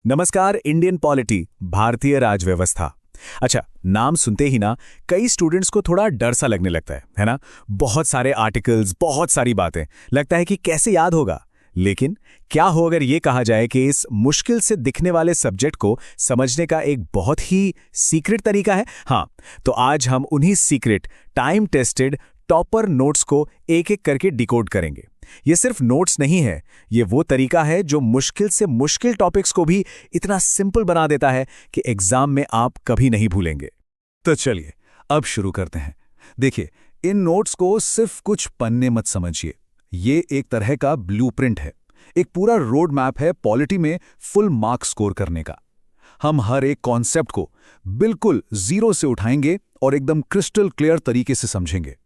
नमस्कार। Indian polity, भारतीय राजव्यवस्था। अच्छा, नाम सुनते ही ना कई स्टूडेंट्स को थोड़ा डर सा लगने लगता है ना। बहुत सारे आर्टिकल्स, बहुत सारी बातें, लगता है कि कैसे याद होगा। लेकिन क्या हो अगर ये कहा जाए कि इस मुश्किल से दिखने वाले सब्जेक्ट को समझने का एक बहुत ही सीक्रेट तरीका है। हाँ, तो आज हम उन्हीं secret, time tested topper notes को एक एक करके डिकोड करेंगे। ये सिर्फ नोट्स नहीं है, ये वो तरीका है जो मुश्किल से मुश्किल टॉपिक्स को भी इतना सिंपल बना देता है कि एग्जाम में आप कभी नहीं भूलेंगे। तो चलिए अब शुरू करते हैं। देखिए, इन नोट्स को सिर्फ कुछ पन्ने मत समझिए। ये एक तरह का ब्लूप्रिंट है, एक पूरा रोड मैप है पॉलिटी में फुल मार्क स्कोर करने का। हम हर एक कॉन्सेप्ट को बिल्कुल जीरो से उठाएंगे और एकदम क्रिस्टल क्लियर तरीके से समझेंगे।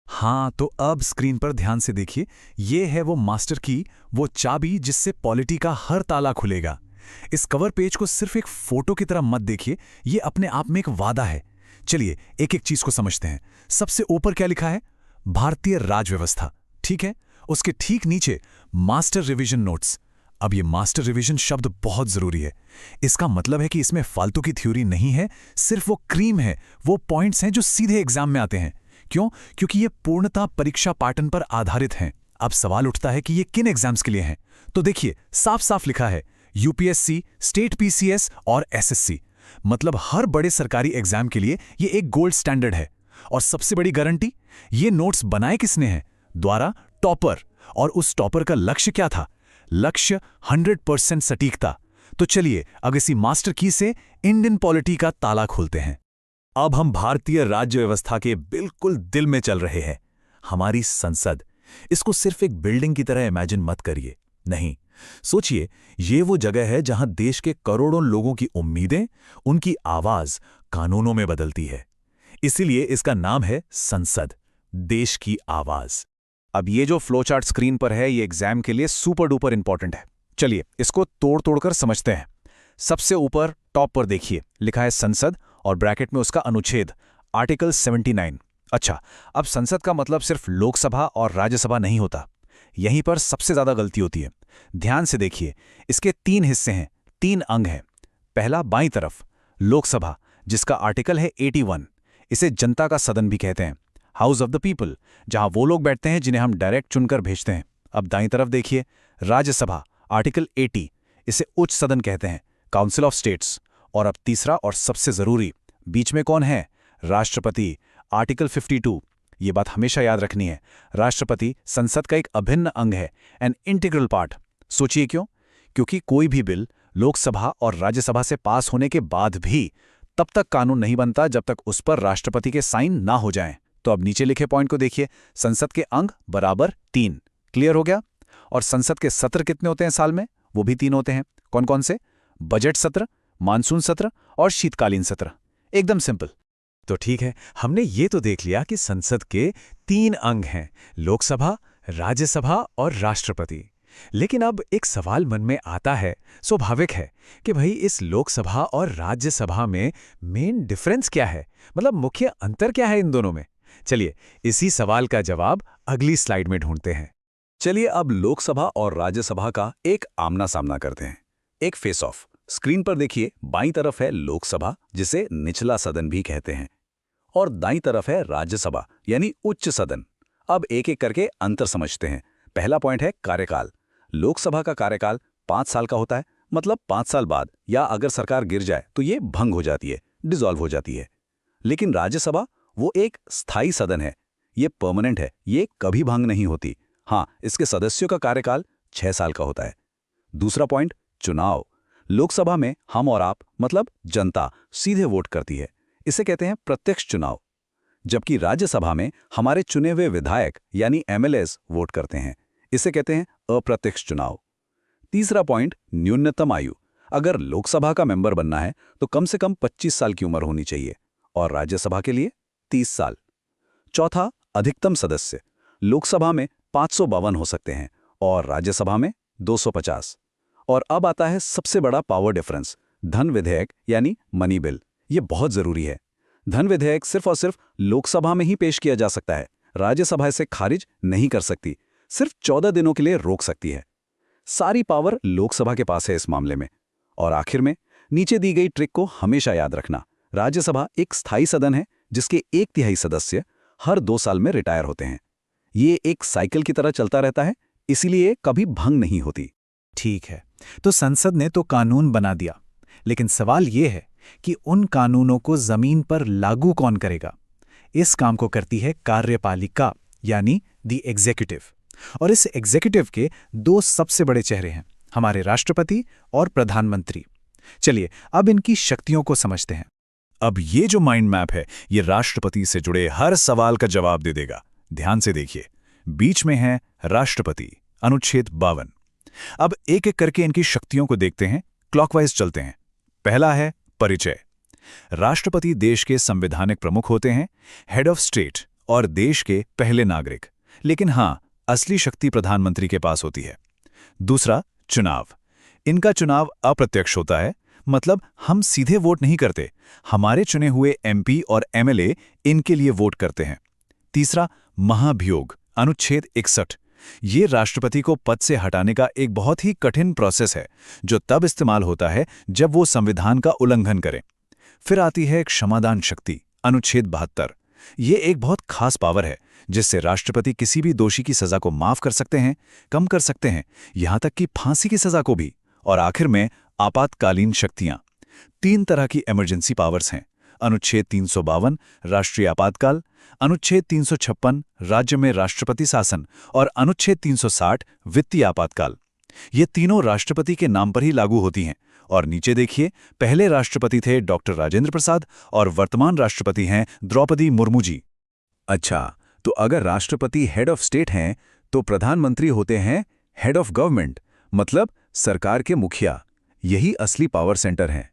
हाँ, तो अब स्क्रीन पर ध्यान से देखिए। ये है वो मास्टर की, वो चाबी जिससे पॉलिटी का हर ताला खुलेगा। इस कवर पेज को सिर्फ एक फोटो की तरह मत देखिए, ये अपने आप में एक वादा है। चलिए एक एक चीज को समझते हैं। सबसे ऊपर क्या लिखा है? भारतीय राजव्यवस्था, ठीक है। उसके ठीक नीचे मास्टर रिवीजन नोट्स। अब ये मास्टर रिवीजन शब्द बहुत जरूरी है। इसका मतलब है कि इसमें फालतू की थ्योरी नहीं है, सिर्फ वो क्रीम है, वो पॉइंट्स हैं जो सीधे एग्जाम में आते हैं। क्यों? क्योंकि ये पूर्णतः परीक्षा पैटर्न पर आधारित हैं। अब सवाल उठता है कि ये किन एग्जाम्स के लिए हैं? तो देखिए, साफ साफ लिखा है यूपीएससी, स्टेट पीसीएस और एसएससी। मतलब हर बड़े सरकारी एग्जाम के लिए ये एक गोल्ड स्टैंडर्ड है। और सबसे बड़ी गारंटी, ये नोट्स बनाए किसने हैं? द्वारा टॉपर। और उस टॉपर का लक्ष्य क्या था? लक्ष्य 100% सटीकता। तो चलिए अब इसी मास्टर की से इंडियन पॉलिटी का ताला खोलते हैं। अब हम भारतीय राज्य व्यवस्था के बिल्कुल दिल में चल रहे हैं, हमारी संसद। इसको सिर्फ एक बिल्डिंग की तरह इमेजिन मत करिए। नहीं, सोचिए, ये वो जगह है जहां देश के करोड़ों लोगों की उम्मीदें, उनकी आवाज कानूनों में बदलती है। इसीलिए इसका नाम है संसद, देश की आवाज। अब ये जो फ्लो चार्ट स्क्रीन पर है, ये एग्जाम के लिए सुपर डुपर इंपॉर्टेंट है। चलिए इसको तोड़ तोड़कर समझते हैं। सबसे ऊपर टॉप पर देखिए, लिखा है संसद और ब्रैकेट में उसका अनुच्छेद आर्टिकल 79। अच्छा, अब संसद का मतलब सिर्फ लोकसभा और राज्यसभा नहीं होता। यहीं पर सबसे ज्यादा गलती होती है। ध्यान से देखिए, इसके 3 हिस्से हैं, 3 अंग हैं। पहला बाईं तरफ लोकसभा, जिसका आर्टिकल है 81। इसे जनता का सदन भी कहते हैं, हाउस ऑफ द पीपल, जहां वो लोग बैठते हैं जिन्हें हम डायरेक्ट चुनकर भेजते हैं। अब दाईं तरफ देखिए, राज्यसभा, आर्टिकल 80। इसे उच्च सदन कहते हैं, काउंसिल ऑफ स्टेट्स। और अब तीसरा और सबसे जरूरी, बीच में कौन है? राष्ट्रपति, आर्टिकल 52। ये बात हमेशा याद रखनी है, राष्ट्रपति संसद का एक अभिन्न अंग है, एन इंटीग्रल पार्ट। सोचिए क्यों? क्योंकि कोई भी बिल लोकसभा और राज्यसभा से पास होने के बाद भी तब तक कानून नहीं बनता जब तक उस पर राष्ट्रपति के साइन ना हो जाएं। तो अब नीचे लिखे पॉइंट को देखिए, संसद के अंग बराबर 3। क्लियर हो गया? और संसद के सत्र कितने होते हैं साल में? वो भी 3 होते हैं। कौन कौन से? बजट सत्र, मानसून सत्र और शीतकालीन सत्र। एकदम सिंपल। तो ठीक है, हमने ये तो देख लिया कि संसद के 3 अंग हैं, लोकसभा, राज्यसभा और राष्ट्रपति। लेकिन अब एक सवाल मन में आता है, स्वाभाविक है, कि भाई इस लोकसभा और राज्यसभा में मेन डिफरेंस क्या है? मतलब मुख्य अंतर क्या है इन दोनों में? चलिए इसी सवाल का जवाब अगली स्लाइड में ढूंढते हैं। चलिए अब लोकसभा और राज्यसभा का एक आमना सामना करते हैं, एक फेस ऑफ। स्क्रीन पर देखिए, बाईं तरफ है लोकसभा, जिसे निचला सदन भी कहते हैं, और दाईं तरफ है राज्यसभा, यानी उच्च सदन। अब एक एक करके अंतर समझते हैं। पहला पॉइंट है कार्यकाल। लोकसभा का कार्यकाल 5 साल का होता है, मतलब 5 साल बाद या अगर सरकार गिर जाए तो ये भंग हो जाती है, डिसॉल्व हो जाती है। लेकिन राज्यसभा वो एक स्थायी सदन है, ये परमानेंट है, ये कभी भंग नहीं होती। हाँ, इसके सदस्यों का कार्यकाल 6 साल का होता है। दूसरा पॉइंट, चुनाव। लोकसभा में हम और आप, मतलब जनता, सीधे वोट करती है, इसे कहते हैं प्रत्यक्ष चुनाव। जबकि राज्यसभा में हमारे चुने हुए विधायक यानी एमएलएस वोट करते हैं, इसे कहते हैं अप्रत्यक्ष चुनाव। तीसरा पॉइंट, न्यूनतम आयु। अगर लोकसभा का मेंबर बनना है तो कम से कम 25 साल की उम्र होनी चाहिए, और राज्यसभा के लिए 30 साल। चौथा, अधिकतम सदस्य। लोकसभा में 552 हो सकते हैं और राज्यसभा में 250। और अब आता है सबसे बड़ा पावर डिफरेंस, धन विधेयक यानी मनी बिल। ये बहुत जरूरी है। धन विधेयक सिर्फ और सिर्फ लोकसभा में ही पेश किया जा सकता है, राज्यसभा इसे खारिज नहीं कर सकती, सिर्फ 14 दिनों के लिए रोक सकती है। सारी पावर लोकसभा के पास है इस मामले में। और आखिर में नीचे दी गई ट्रिक को हमेशा याद रखना, राज्यसभा एक स्थायी सदन है जिसके 1/3 सदस्य हर 2 साल में रिटायर होते हैं। ये एक साइकिल की तरह चलता रहता है, इसीलिए कभी भंग नहीं होती। ठीक है, तो संसद ने तो कानून बना दिया, लेकिन सवाल ये है कि उन कानूनों को जमीन पर लागू कौन करेगा? इस काम को करती है कार्यपालिका, यानी द एग्जीक्यूटिव। और इस एग्जीक्यूटिव के 2 सबसे बड़े चेहरे हैं, हमारे राष्ट्रपति और प्रधानमंत्री। चलिए अब इनकी शक्तियों को समझते हैं। अब ये जो माइंड मैप है, ये राष्ट्रपति से जुड़े हर सवाल का जवाब दे देगा। ध्यान से देखिए, बीच में है राष्ट्रपति, अनुच्छेद 52। अब एक एक करके इनकी शक्तियों को देखते हैं, क्लॉकवाइज चलते हैं। पहला है परिचय। राष्ट्रपति देश के संवैधानिक प्रमुख होते हैं, हेड ऑफ स्टेट और देश के पहले नागरिक। लेकिन हां, असली शक्ति प्रधानमंत्री के पास होती है। दूसरा, चुनाव। इनका चुनाव अप्रत्यक्ष होता है, मतलब हम सीधे वोट नहीं करते, हमारे चुने हुए एमपी और एमएलए इनके लिए वोट करते हैं। तीसरा, महाभियोग, अनुच्छेद 61। ये राष्ट्रपति को पद से हटाने का एक बहुत ही कठिन प्रोसेस है, जो तब इस्तेमाल होता है जब वो संविधान का उल्लंघन करें। फिर आती है क्षमादान शक्ति, अनुच्छेद 72। ये एक बहुत खास पावर है, जिससे राष्ट्रपति किसी भी दोषी की सजा को माफ कर सकते हैं, कम कर सकते हैं, यहां तक कि फांसी की सजा को भी। और आखिर में आपातकालीन शक्तियां। 3 तरह की इमरजेंसी पावर्स हैं, अनुच्छेद 352 राष्ट्रीय आपातकाल, अनुच्छेद 356 राज्य में राष्ट्रपति शासन और अनुच्छेद 360 वित्तीय आपातकाल। ये तीनों राष्ट्रपति के नाम पर ही लागू होती हैं। और नीचे देखिए, पहले राष्ट्रपति थे डॉक्टर राजेंद्र प्रसाद और वर्तमान राष्ट्रपति हैं द्रौपदी मुर्मू जी। अच्छा, तो अगर राष्ट्रपति हेड ऑफ स्टेट हैं, तो प्रधानमंत्री होते हैं हेड ऑफ गवर्नमेंट, मतलब सरकार के मुखिया। यही असली पावर सेंटर हैं।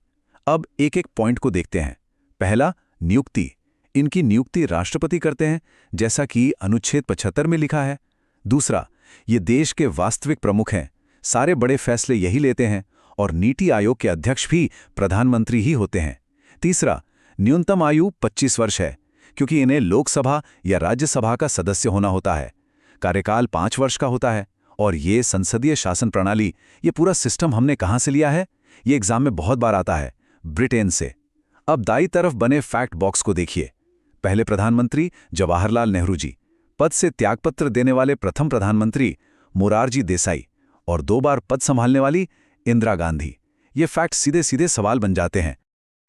अब एक एक पॉइंट को देखते हैं। पहला, नियुक्ति। इनकी नियुक्ति राष्ट्रपति करते हैं, जैसा कि अनुच्छेद 75 में लिखा है। दूसरा, ये देश के वास्तविक प्रमुख हैं, सारे बड़े फैसले यही लेते हैं और नीति आयोग के अध्यक्ष भी प्रधानमंत्री ही होते हैं। तीसरा, न्यूनतम आयु 25 वर्ष है, क्योंकि इन्हें लोकसभा या राज्यसभा का सदस्य होना होता है। कार्यकाल 5 वर्ष का होता है। और ये संसदीय शासन प्रणाली, ये पूरा सिस्टम हमने कहाँ से लिया है? ये एग्जाम में बहुत बार आता है, ब्रिटेन से। अब दाईं तरफ बने फैक्ट बॉक्स को देखिए। पहले प्रधानमंत्री जवाहरलाल नेहरू जी, पद से त्यागपत्र देने वाले प्रथम प्रधानमंत्री मोरारजी देसाई और 2 बार पद संभालने वाली इंदिरा गांधी। ये फैक्ट सीधे सीधे सवाल बन जाते हैं।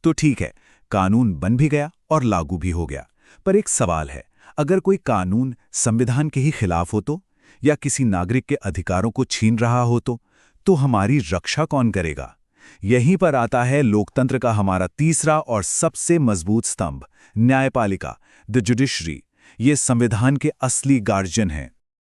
तो ठीक है, कानून बन भी गया और लागू भी हो गया, पर एक सवाल है, अगर कोई कानून संविधान के ही खिलाफ हो तो, या किसी नागरिक के अधिकारों को छीन रहा हो तो हमारी रक्षा कौन करेगा? यहीं पर आता है लोकतंत्र का हमारा तीसरा और सबसे मजबूत स्तंभ, न्यायपालिका, द जुडिशरी। ये संविधान के असली गार्जियन हैं।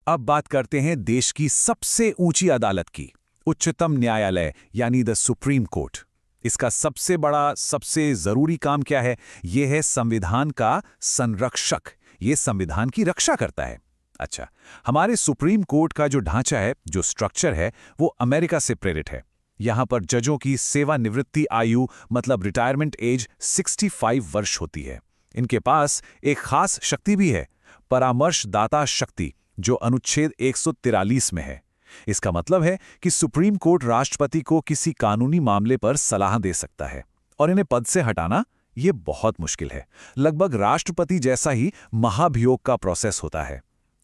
अब बात करते हैं देश की सबसे ऊंची अदालत की, उच्चतम न्यायालय यानी द सुप्रीम कोर्ट। इसका सबसे बड़ा, सबसे जरूरी काम क्या है? यह है संविधान का संरक्षक। ये संविधान की रक्षा करता है। अच्छा, हमारे सुप्रीम कोर्ट का जो ढांचा है, जो स्ट्रक्चर है, वो अमेरिका से प्रेरित है। यहां पर जजों की सेवानिवृत्ति आयु, मतलब रिटायरमेंट एज 65 वर्ष होती है। इनके पास एक खास शक्ति भी है, परामर्शदाता शक्ति, जो अनुच्छेद 143 में है। इसका मतलब है कि सुप्रीम कोर्ट राष्ट्रपति को किसी कानूनी मामले पर सलाह दे सकता है और इन्हें पद से हटाना ये बहुत मुश्किल है। लगभग राष्ट्रपति जैसा ही महाभियोग का प्रोसेस होता है।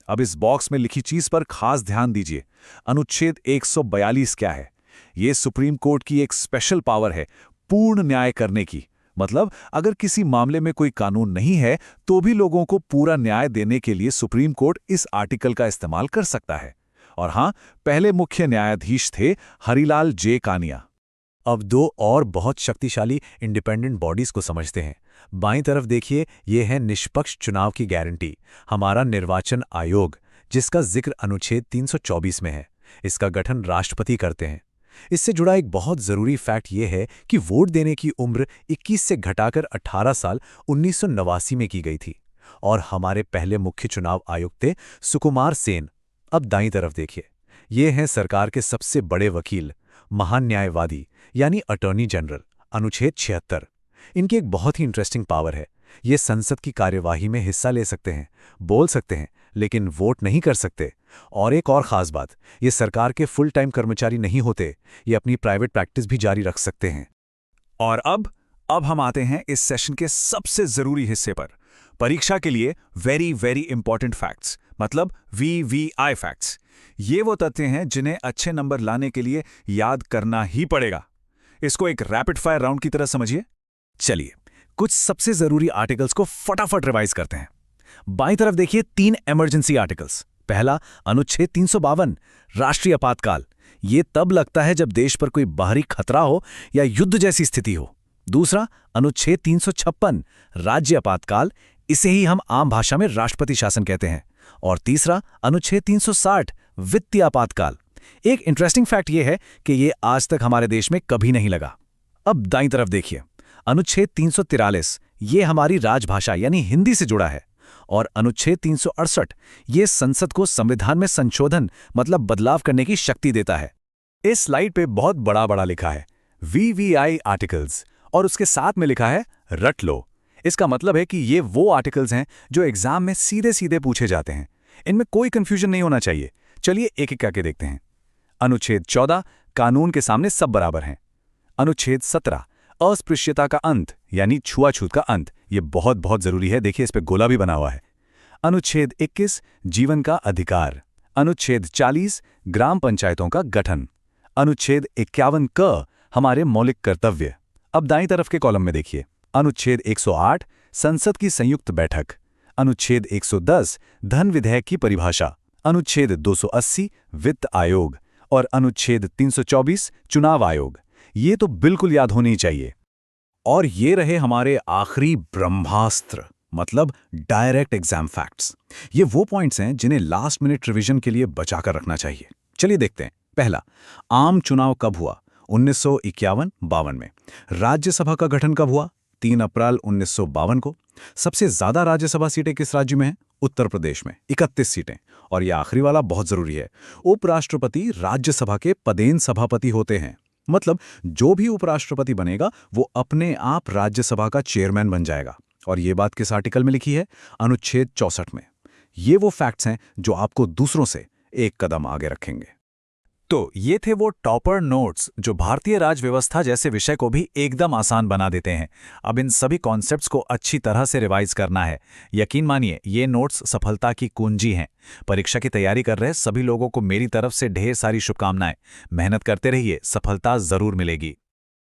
अब इस बॉक्स में लिखी चीज पर खास ध्यान दीजिए। अनुच्छेद 142 क्या है? ये सुप्रीम कोर्ट की एक स्पेशल पावर है पूर्ण न्याय करने की। मतलब अगर किसी मामले में कोई कानून नहीं है तो भी लोगों को पूरा न्याय देने के लिए सुप्रीम कोर्ट इस आर्टिकल का इस्तेमाल कर सकता है। और हां, पहले मुख्य न्यायाधीश थे हरिलाल जे कानिया। अब 2 और बहुत शक्तिशाली इंडिपेंडेंट बॉडीज को समझते हैं। बाईं तरफ देखिए, ये है निष्पक्ष चुनाव की गारंटी, हमारा निर्वाचन आयोग, जिसका जिक्र अनुच्छेद 324 में है। इसका गठन राष्ट्रपति करते हैं। इससे जुड़ा एक बहुत जरूरी फैक्ट ये है कि वोट देने की उम्र 21 से घटाकर 18 साल 1989 में की गई थी। और हमारे पहले मुख्य चुनाव आयुक्त थे सुकुमार सेन। अब दाईं तरफ देखिए, ये हैं सरकार के सबसे बड़े वकील, महान न्यायवादी यानी अटॉर्नी जनरल, अनुच्छेद 76। इनकी एक बहुत ही इंटरेस्टिंग पावर है, ये संसद की कार्यवाही में हिस्सा ले सकते हैं, बोल सकते हैं, लेकिन वोट नहीं कर सकते। और एक और ख़ास बात, ये सरकार के फुल टाइम कर्मचारी नहीं होते, ये अपनी प्राइवेट प्रैक्टिस भी जारी रख सकते हैं। और अब हम आते हैं इस सेशन के सबसे ज़रूरी हिस्से पर, परीक्षा के लिए वेरी वेरी इंपॉर्टेंट फैक्ट्स, मतलब VVI फैक्ट्स। ये वो तथ्य हैं जिन्हें अच्छे नंबर लाने के लिए याद करना ही पड़ेगा। इसको एक रैपिड फायर राउंड की तरह समझिए। चलिए, कुछ सबसे ज़रूरी आर्टिकल्स को फटाफट रिवाइज करते हैं। बाईं तरफ देखिए 3 इमरजेंसी आर्टिकल्स। पहला, अनुच्छेद 352, राष्ट्रीय आपातकाल। ये तब लगता है जब देश पर कोई बाहरी खतरा हो या युद्ध जैसी स्थिति हो। दूसरा, अनुच्छेद 356, राज्य आपातकाल। इसे ही हम आम भाषा में राष्ट्रपति शासन कहते हैं। और तीसरा, अनुच्छेद 360, वित्तीय आपातकाल। एक इंटरेस्टिंग फैक्ट यह है कि यह आज तक हमारे देश में कभी नहीं लगा। अब दाईं तरफ देखिए, अनुच्छेद 343, ये हमारी राजभाषा यानी हिंदी से जुड़ा है। और अनुच्छेद 368, ये संसद को संविधान में संशोधन मतलब बदलाव करने की शक्ति देता है। इस स्लाइड पे बहुत बड़ा बड़ा लिखा है VVI आर्टिकल्स, और उसके साथ में लिखा है रट लो। इसका मतलब है कि ये वो आर्टिकल्स हैं जो एग्जाम में सीधे सीधे पूछे जाते हैं। इनमें कोई कंफ्यूजन नहीं होना चाहिए। चलिए एक एक करके देखते हैं। अनुच्छेद 14, कानून के सामने सब बराबर हैं। अनुच्छेद 17, अस्पृश्यता का अंत यानी छुआछूत का अंत। ये बहुत बहुत जरूरी है, देखिए इस पे गोला भी बना हुआ है। अनुच्छेद 21, जीवन का अधिकार। अनुच्छेद 40, ग्राम पंचायतों का गठन। अनुच्छेद 51 क, हमारे मौलिक कर्तव्य। अब दाईं तरफ के कॉलम में देखिए, अनुच्छेद 108, संसद की संयुक्त बैठक। अनुच्छेद 110, धन विधेयक की परिभाषा। अनुच्छेद 280, वित्त आयोग। और अनुच्छेद 324, चुनाव आयोग। ये तो बिल्कुल याद होनी चाहिए। और ये रहे हमारे आखिरी ब्रह्मास्त्र, मतलब डायरेक्ट एग्जाम फैक्ट्स। ये वो पॉइंट्स हैं जिन्हें लास्ट मिनट रिवीजन के लिए बचाकर रखना चाहिए। चलिए देखते हैं। पहला, आम चुनाव कब हुआ? 1951-52 में। राज्यसभा का गठन कब हुआ? 3 अप्रैल 1952 को। सबसे ज्यादा राज्यसभा सीटें किस राज्य में हैं? उत्तर प्रदेश में, 31 सीटें। और यह आखिरी वाला बहुत जरूरी है, उपराष्ट्रपति राज्यसभा के पदेन सभापति होते हैं। मतलब जो भी उपराष्ट्रपति बनेगा वो अपने आप राज्यसभा का चेयरमैन बन जाएगा। और ये बात किस आर्टिकल में लिखी है? अनुच्छेद 64 में। ये वो फैक्ट्स हैं जो आपको दूसरों से एक कदम आगे रखेंगे। तो ये थे वो टॉपर नोट्स जो भारतीय राज व्यवस्था जैसे विषय को भी एकदम आसान बना देते हैं। अब इन सभी कॉन्सेप्ट्स को अच्छी तरह से रिवाइज करना है। यकीन मानिए, ये नोट्स सफलता की कुंजी हैं। परीक्षा की तैयारी कर रहे सभी लोगों को मेरी तरफ से ढेर सारी शुभकामनाएं। मेहनत करते रहिए, सफलता जरूर मिलेगी।